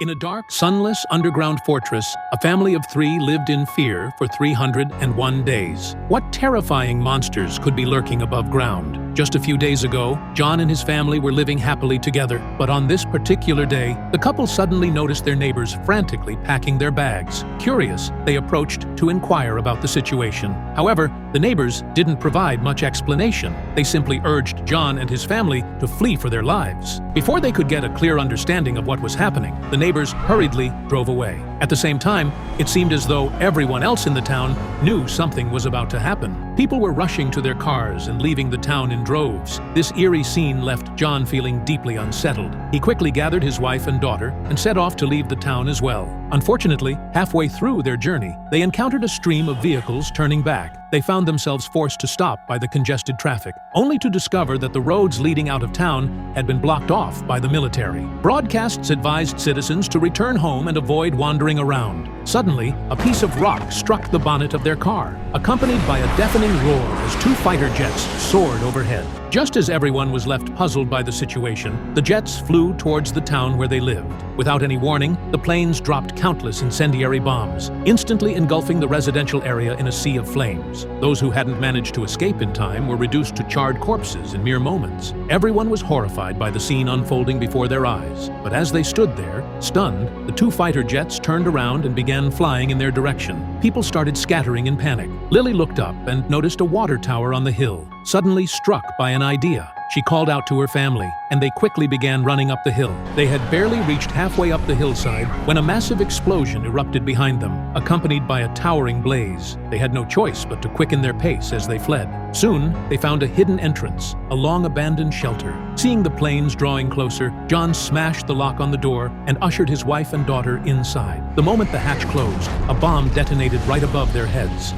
In a dark, sunless underground fortress, a family of 3 lived in fear for 301 days. What terrifying monsters could be lurking above ground? Just a few days ago, John and his family were living happily together, but on this particular day, the couple suddenly noticed their neighbors frantically packing their bags. Curious, they approached to inquire about the situation. However, the neighbors didn't provide much explanation. They simply urged John and his family to flee for their lives. Before they could get a clear understanding of what was happening, the neighbors hurriedly drove away. At the same time, it seemed as though everyone else in the town knew something was about to happen. People were rushing to their cars and leaving the town in droves. This eerie scene left John feeling deeply unsettled. He quickly gathered his wife and daughter and set off to leave the town as well. Unfortunately, halfway through their journey, they encountered a stream of vehicles turning back. They found themselves forced to stop by the congested traffic, only to discover that the roads leading out of town had been blocked off by the military. Broadcasts advised citizens to return home and avoid wandering around. Suddenly, a piece of rock struck the bonnet of their car, accompanied by a deafening roar as 2 fighter jets soared overhead. Just as everyone was left puzzled by the situation, the jets flew towards the town where they lived. Without any warning, the planes dropped countless incendiary bombs, instantly engulfing the residential area in a sea of flames. Those who hadn't managed to escape in time were reduced to charred corpses in mere moments. Everyone was horrified by the scene unfolding before their eyes. But as they stood there, stunned, the 2 fighter jets turned around and began flying in their direction. People started scattering in panic. Lily looked up and noticed a water tower on the hill. Suddenly struck by an idea, she called out to her family, and they quickly began running up the hill. They had barely reached halfway up the hillside when a massive explosion erupted behind them, accompanied by a towering blaze. They had no choice but to quicken their pace as they fled. Soon, they found a hidden entrance, a long-abandoned shelter. Seeing the planes drawing closer, John smashed the lock on the door and ushered his wife and daughter inside. The moment the hatch closed, a bomb detonated right above their heads.